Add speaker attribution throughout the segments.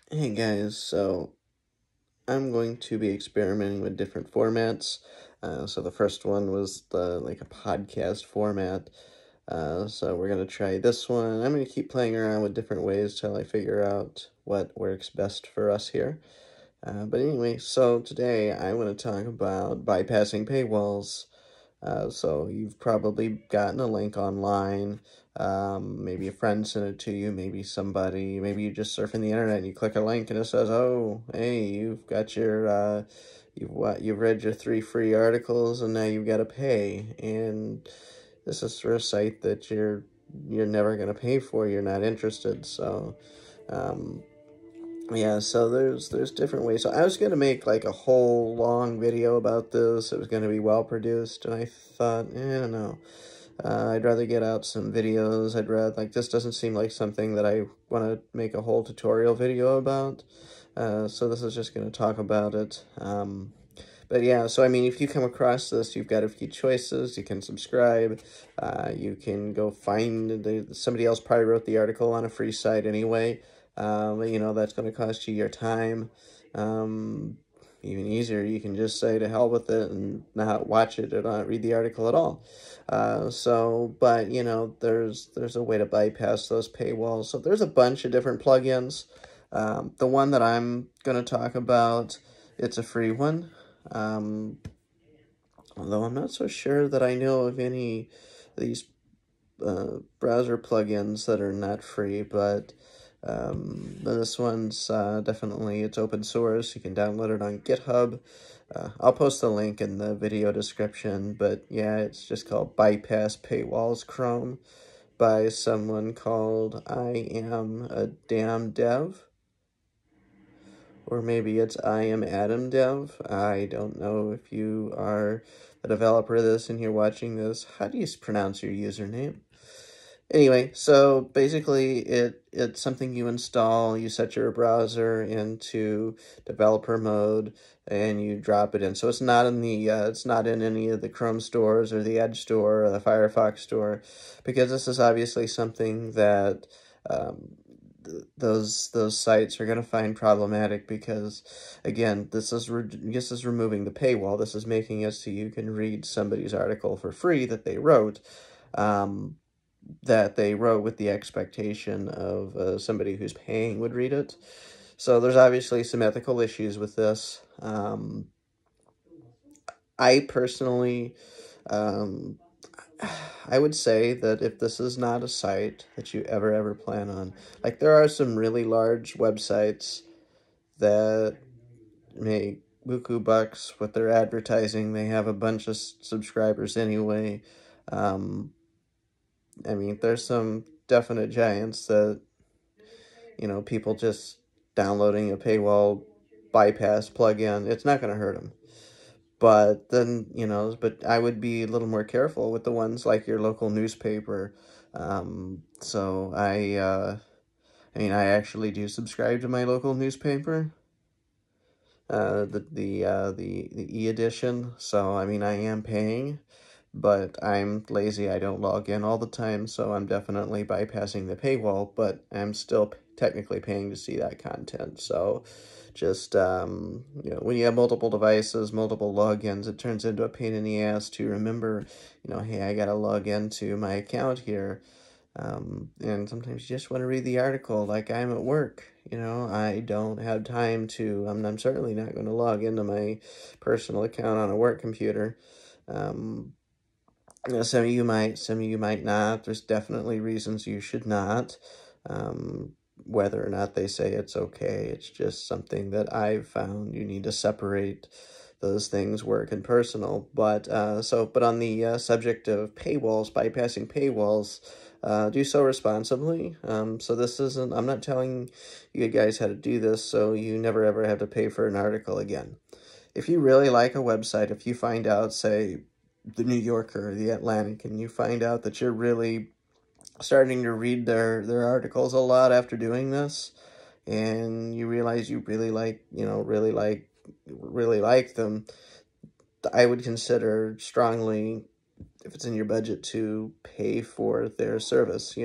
Speaker 1: Hey guys, so I'm going to be experimenting with different formats. So the first one was like a podcast format. So we're gonna try this one. I'm gonna keep playing around with different ways till I figure out what works best for us here. But anyway, so today I want to talk about bypassing paywalls. So you've probably gotten a link online. Maybe a friend sent it to you. Maybe you just surfing the internet and you click a link and it says, "Oh, hey, you've got you've read your 3 free articles and now you've got to pay." And this is for a site that you're never gonna pay for. You're not interested. So, um, yeah, so there's different ways. So I was gonna make like a whole long video about this. It was gonna be well produced, and I thought, no, I'd rather get out some videos. I'd rather like this doesn't seem like something that I want to make a whole tutorial video about. So this is just gonna talk about it. But yeah, so I mean, if you come across this, you've got a few choices. You can subscribe. You can go find somebody else probably wrote the article on a free site anyway. That's going to cost you your time. Even easier, you can just say to hell with it and not watch it or not read the article at all. But there's a way to bypass those paywalls. So there's a bunch of different plugins. The one that I'm going to talk about, it's a free one. Although I'm not so sure that I know of any of these browser plugins that are not free, but this one's definitely, it's open source. You can download it on GitHub. I'll post the link in the video description, but yeah, it's just called Bypass Paywalls Chrome by someone called I Am a Damn Dev. Or maybe it's I Am Adam Dev. I don't know if you are the developer of this and you're watching this. How do you pronounce your username? Anyway, so basically it's something you install. You set your browser into developer mode and you drop it in. So it's not in it's not in any of the Chrome stores or the Edge store or the Firefox store, because this is obviously something that those sites are going to find problematic, because again, this is removing the paywall. This is making it so you can read somebody's article for free that they wrote, with the expectation of somebody who's paying would read it. So there's obviously some ethical issues with this. I personally, I would say that if this is not a site that you ever plan on, like there are some really large websites that make buku bucks with their advertising. They have a bunch of subscribers anyway. I mean, there's some definite giants that, people just downloading a paywall bypass plugin, it's not going to hurt them. But then, but I would be a little more careful with the ones like your local newspaper. So I actually do subscribe to my local newspaper, the e-edition. So, I mean, I am paying, but I'm lazy. I don't log in all the time, so I'm definitely bypassing the paywall, but I'm still technically paying to see that content. So just, when you have multiple devices, multiple logins, it turns into a pain in the ass to remember, hey, I gotta log into my account here. And sometimes you just want to read the article, like I'm at work, I don't have time to, I'm certainly not going to log into my personal account on a work computer. Some of you might not. There's definitely reasons you should not. Whether or not they say it's okay, it's just something that I've found. You need to separate those things, work and personal. But on the subject of paywalls, bypassing paywalls, do so responsibly. So this isn't, I'm not telling you guys how to do this so you never ever have to pay for an article again. If you really like a website, if you find out, say, the New Yorker or the Atlantic, and you find out that you're really starting to read their articles a lot after doing this, and you realize you really like them, I would consider strongly, if it's in your budget, to pay for their service.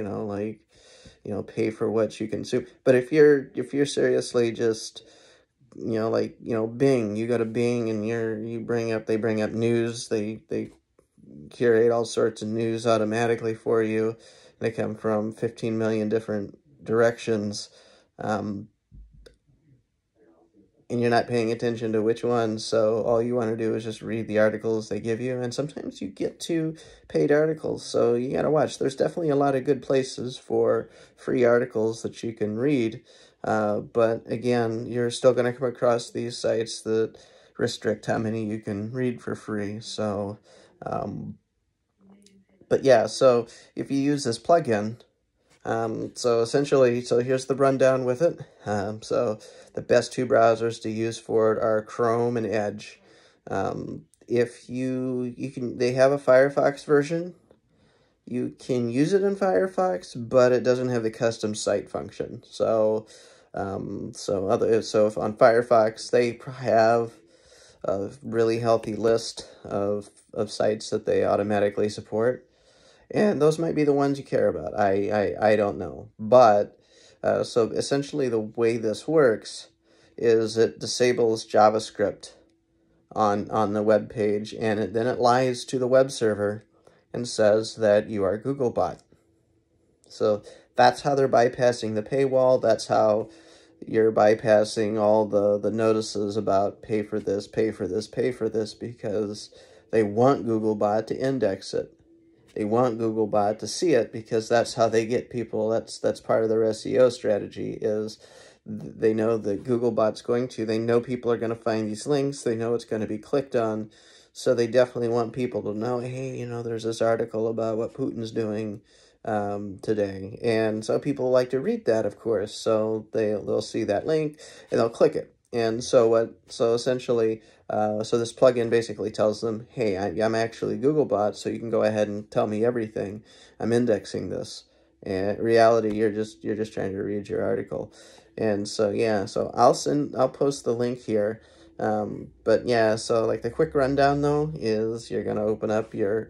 Speaker 1: pay for what you consume. But if you're seriously just, like, Bing, you go to Bing and they bring up news, they curate all sorts of news automatically for you. They come from 15 million different directions. And you're not paying attention to which one, so all you want to do is just read the articles they give you, and sometimes you get to paid articles, so you gotta watch. There's definitely a lot of good places for free articles that you can read, but again, you're still going to come across these sites that restrict how many you can read for free, so, but yeah, so if you use this plugin, so essentially, here's the rundown with it. So the best two browsers to use for it are Chrome and Edge. If they have a Firefox version. You can use it in Firefox, but it doesn't have the custom site function. So, if on Firefox, they have a really healthy list of sites that they automatically support. And those might be the ones you care about. I don't know. But, so essentially the way this works is it disables JavaScript on the web page, and then it lies to the web server and says that you are Googlebot. So that's how they're bypassing the paywall. That's how you're bypassing all the notices about pay for this, pay for this, pay for this, because they want Googlebot to index it. They want Googlebot to see it because that's how they get people. That's part of their SEO strategy, is they know that Googlebot's they know people are going to find these links. They know it's going to be clicked on. So they definitely want people to know, hey, there's this article about what Putin's doing today. And so people like to read that, of course. So they'll see that link and they'll click it. And so essentially, so this plugin basically tells them, hey, I'm actually Googlebot, so you can go ahead and tell me everything. I'm indexing this. And in reality, you're just trying to read your article. And so, yeah, so I'll post the link here. But yeah, so like the quick rundown though is you're going to open up your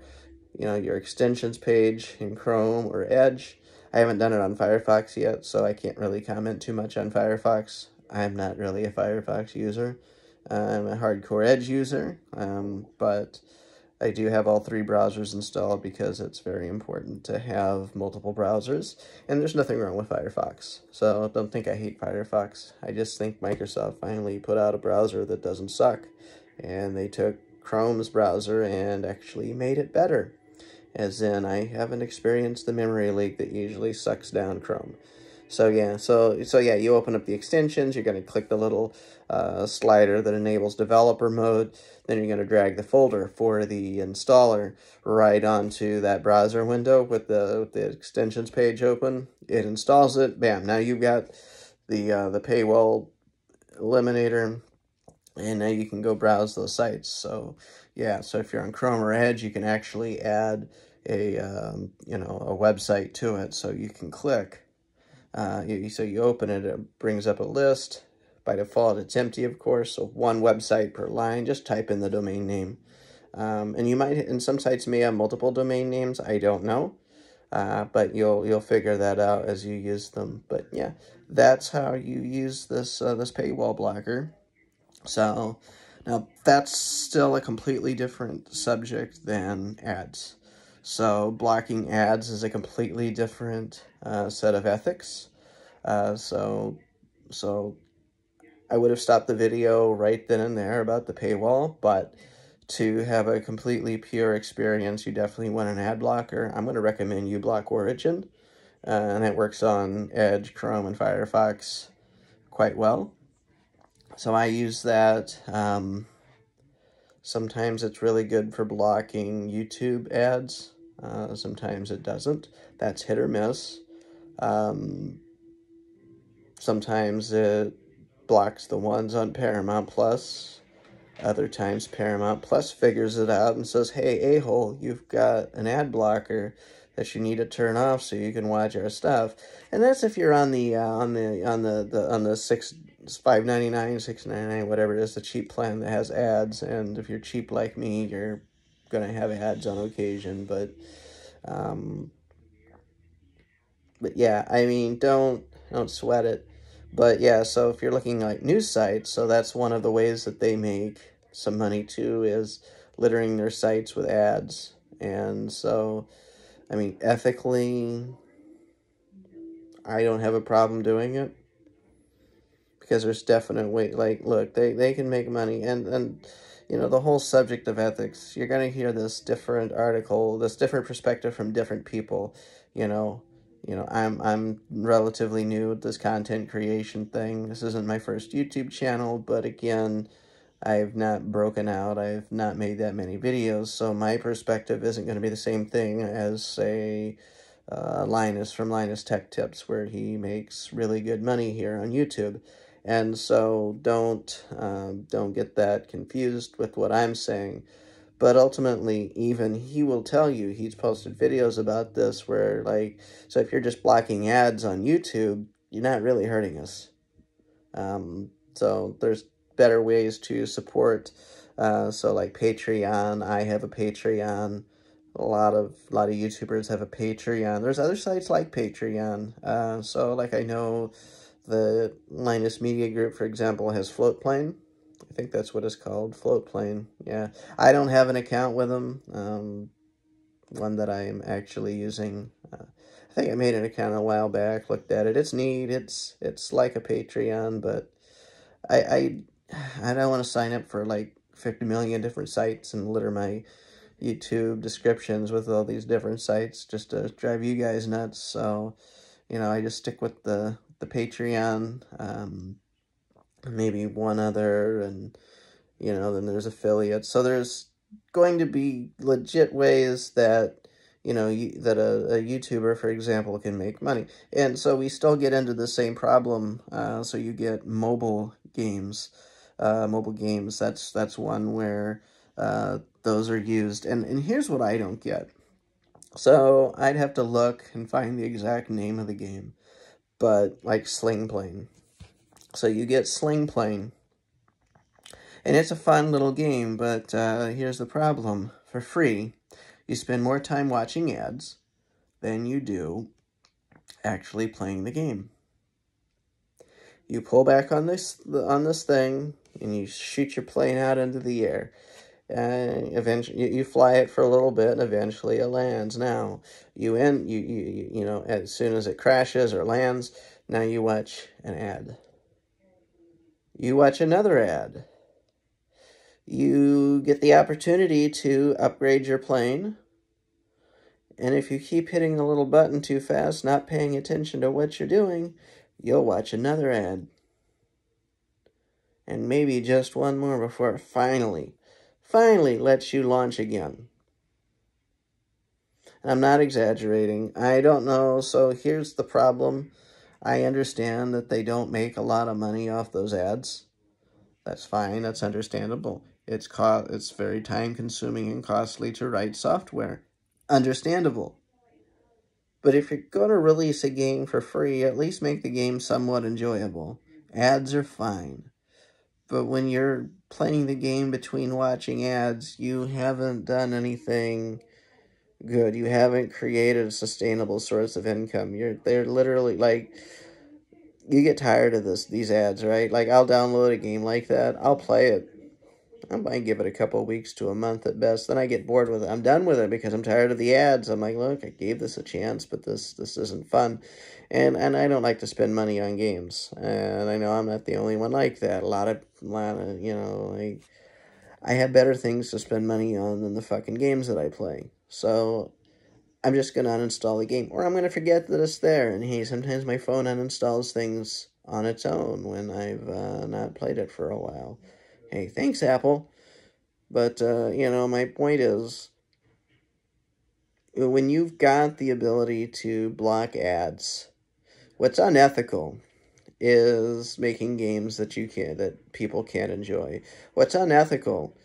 Speaker 1: extensions page in Chrome or Edge. I haven't done it on Firefox yet, so I can't really comment too much on Firefox. I'm not really a Firefox user. I'm a hardcore Edge user, but I do have all three browsers installed because it's very important to have multiple browsers, and there's nothing wrong with Firefox. So don't think I hate Firefox. I just think Microsoft finally put out a browser that doesn't suck, and they took Chrome's browser and actually made it better. As in, I haven't experienced the memory leak that usually sucks down Chrome. So yeah, yeah, you open up the extensions, you're going to click the little slider that enables developer mode, then you're going to drag the folder for the installer right onto that browser window with the extensions page open. It installs it, bam, now you've got the paywall eliminator, and now you can go browse those sites. So yeah, so if you're on Chrome or Edge, you can actually add a website to it, so you can click. So you open it, it brings up a list. By default, it's empty, of course, so one website per line. Just type in the domain name. And some sites may have multiple domain names. I don't know, but you'll figure that out as you use them. But yeah, that's how you use this paywall blocker. So now that's still a completely different subject than ads. So blocking ads is a completely different set of ethics. So I would have stopped the video right then and there about the paywall, but to have a completely pure experience, you definitely want an ad blocker. I'm going to recommend Ublock Origin, and it works on Edge, Chrome, and Firefox quite well. So I use that. Sometimes it's really good for blocking YouTube ads. Sometimes it doesn't. That's hit or miss. Sometimes it blocks the ones on Paramount Plus. Other times Paramount Plus figures it out and says, hey, a-hole, you've got an ad blocker that you need to turn off so you can watch our stuff. And that's if you're on the $5.99, $6.99, whatever it is, the cheap plan that has ads. And if you're cheap like me, you're gonna have ads on occasion. But But yeah, I mean, don't sweat it. But yeah, so if you're looking like news sites, so that's one of the ways that they make some money too, is littering their sites with ads. And so, I mean, ethically, I don't have a problem doing it, because there's definite way, like, look, they can make money. And you know, the whole subject of ethics, you're going to hear this different article, this different perspective from different people. you know I'm relatively new with this content creation thing. This isn't my first YouTube channel, but again, I've not broken out. I've not made that many videos, so my perspective isn't going to be the same thing as, say, Linus from Linus Tech Tips, where he makes really good money here on YouTube. And so don't get that confused with what I'm saying. But ultimately, even he will tell you, he's posted videos about this where, like, so if you're just blocking ads on YouTube, you're not really hurting us. So there's better ways to support. So like Patreon, I have a Patreon. A lot of YouTubers have a Patreon. There's other sites like Patreon. So like, I know the Linus Media Group, for example, has Floatplane. I think that's what it's called, Floatplane. Yeah, I don't have an account with them. One that I'm actually using. I think I made an account a while back. Looked at it. It's neat. It's like a Patreon, but I don't want to sign up for like 50 million different sites and litter my YouTube descriptions with all these different sites just to drive you guys nuts. So, I just stick with the Patreon, maybe one other, and, then there's affiliates. So there's going to be legit ways that, that a YouTuber, for example, can make money. And so we still get into the same problem. So you get mobile games. That's one where those are used. And here's what I don't get. So I'd have to look and find the exact name of the game. But like Sling Plane. So you get Sling Plane. And it's a fun little game, but here's the problem. For free, you spend more time watching ads than you do actually playing the game. You pull back on this thing, and you shoot your plane out into the air. Eventually, you fly it for a little bit, and eventually it lands. Now, as soon as it crashes or lands, now you watch an ad. You watch another ad. You get the opportunity to upgrade your plane. And if you keep hitting the little button too fast, not paying attention to what you're doing, you'll watch another ad. And maybe just one more before it finally lets you launch again. And I'm not exaggerating. I don't know. So here's the problem. I understand that they don't make a lot of money off those ads. That's fine. That's understandable. It's very time-consuming and costly to write software. Understandable. But if you're going to release a game for free, at least make the game somewhat enjoyable. Ads are fine. But when you're playing the game between watching ads, you haven't done anything good. You haven't created a sustainable source of income. They're literally, like, you get tired of these ads, right? Like, I'll download a game like that. I'll play it. I might give it a couple of weeks to a month at best. Then I get bored with it. I'm done with it because I'm tired of the ads. I'm like, look, I gave this a chance, but this isn't fun. And I don't like to spend money on games. And I know I'm not the only one like that. A lot of like, I have better things to spend money on than the fucking games that I play. So I'm just going to uninstall the game. Or I'm going to forget that it's there. And hey, sometimes my phone uninstalls things on its own when I've not played it for a while. Hey, thanks, Apple. But, my point is, when you've got the ability to block ads, what's unethical is making games that people can't enjoy. What's unethical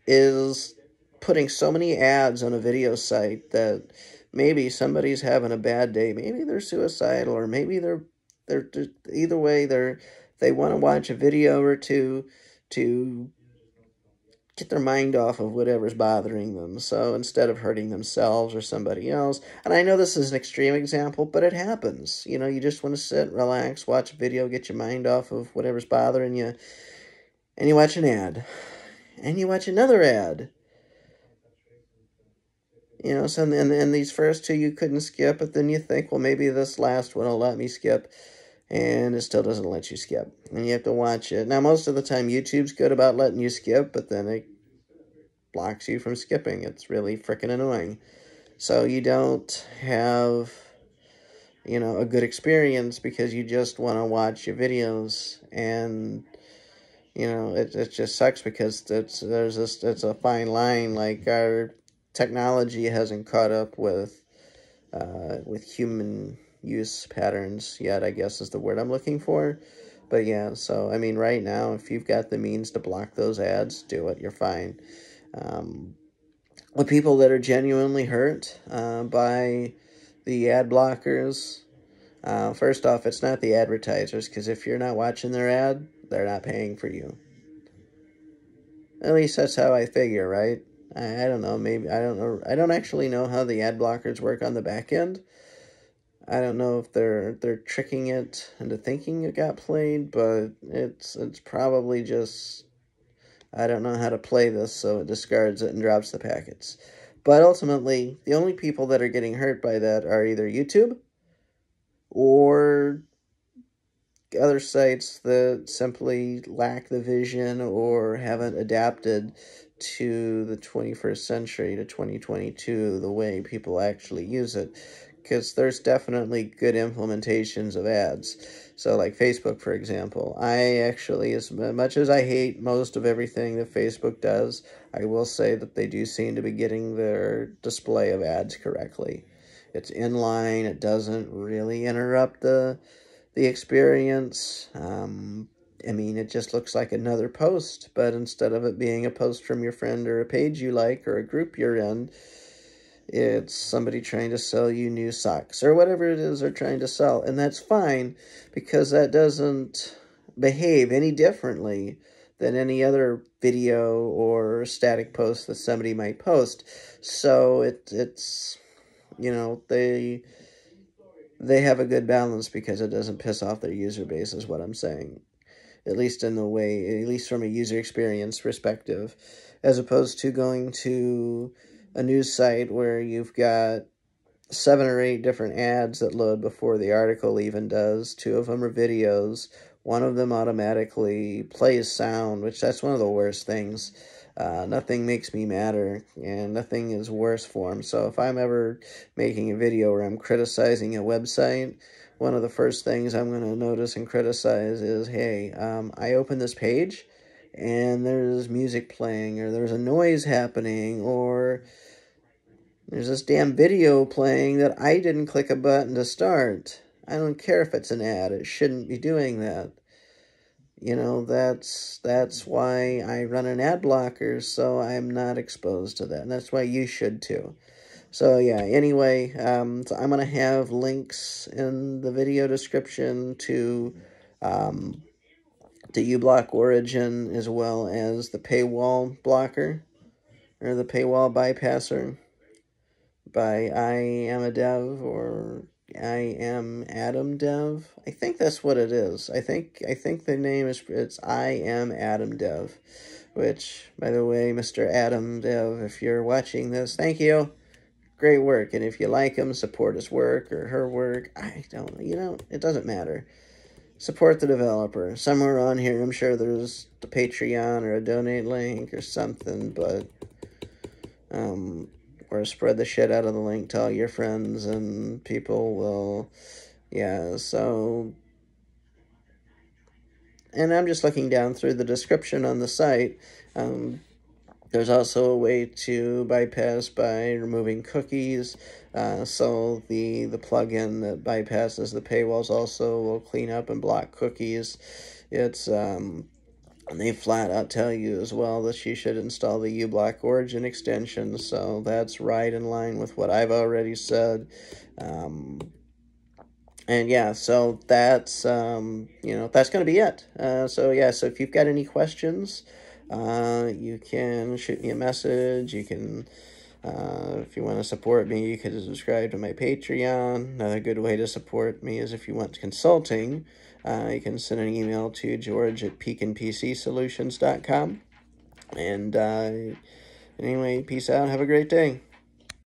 Speaker 1: is putting so many ads on a video site that maybe somebody's having a bad day. Maybe they're suicidal, or maybe they're either way, they want to watch a video or two to get their mind off of whatever's bothering them. So instead of hurting themselves or somebody else, and I know this is an extreme example, but it happens. You know, you just want to sit, relax, watch a video, get your mind off of whatever's bothering you, and you watch an ad, and you watch another ad. You know, so and these first two you couldn't skip, but then you think, well, maybe this last one will let me skip, and it still doesn't let you skip, and you have to watch it. Now, most of the time, YouTube's good about letting you skip, but then it blocks you from skipping. It's really freaking annoying. So you don't have, you know, a good experience because you just want to watch your videos, and you know, it just sucks because it's a fine line. Like, our technology hasn't caught up with human use patterns yet, I guess is the word I'm looking for. But yeah, so I mean, right now, if you've got the means to block those ads, do it. You're fine. With people that are genuinely hurt by the ad blockers, first off, it's not the advertisers, because if you're not watching their ad, they're not paying for you. At least that's how I figure, right? I don't know, maybe, I don't know. I don't actually know how the ad blockers work on the back end. I don't know if they're tricking it into thinking it got played, but it's probably just, I don't know how to play this, so it discards it and drops the packets. But ultimately, the only people that are getting hurt by that are either YouTube or other sites that simply lack the vision or haven't adapted to the 21st century, to 2022, the way people actually use it. Because there's definitely good implementations of ads. So like Facebook, for example, I actually, as much as I hate most of everything that Facebook does, I will say that they do seem to be getting their display of ads correctly. It's inline, it doesn't really interrupt the experience. I mean, it just looks like another post, but instead of it being a post from your friend or a page you like or a group you're in, it's somebody trying to sell you new socks or whatever it is they're trying to sell. And that's fine, because that doesn't behave any differently than any other video or static post that somebody might post. So it's, you know, they have a good balance because it doesn't piss off their user base, is what I'm saying. At least in the way, at least from a user experience perspective, as opposed to going to a news site where you've got 7 or 8 different ads that load before the article even does. 2 of them are videos. 1 of them automatically plays sound, which that's one of the worst things. Nothing makes me madder, and nothing is worse for them. So if I'm ever making a video where I'm criticizing a website, one of the first things I'm going to notice and criticize is, hey, I open this page, and there's music playing, or there's a noise happening, or there's this damn video playing that I didn't click a button to start. I don't care if it's an ad. It shouldn't be doing that. You know, that's why I run an ad blocker, so I'm not exposed to that. And that's why you should too. So yeah, anyway, so I'm going to have links in the video description to Ublock Origin, as well as the paywall blocker, or the paywall bypasser, by I Am a Dev, or I Am Adam Dev. I think that's what it is. I think the name is, it's I Am Adam Dev, which, by the way, Mr. Adam Dev, if you're watching this, thank you. Great work. And if you like him, support his work or her work. It doesn't matter. Support the developer. Somewhere on here, I'm sure there's the Patreon or a donate link or something, but or spread the shit out of the link to all your friends, and people will, yeah, so, and I'm just looking down through the description on the site. There's also a way to bypass by removing cookies, so the plugin that bypasses the paywalls also will clean up and block cookies. It's, and they flat out tell you as well that you should install the Ublock Origin extension, so that's right in line with what I've already said. And yeah, so that's, that's going to be it. So yeah, so if you've got any questions, You can shoot me a message. You can, if you want to support me, you can subscribe to my Patreon. Another good way to support me is if you want consulting, you can send an email to george@peakandpcsolutions.com. And anyway, peace out. Have a great day.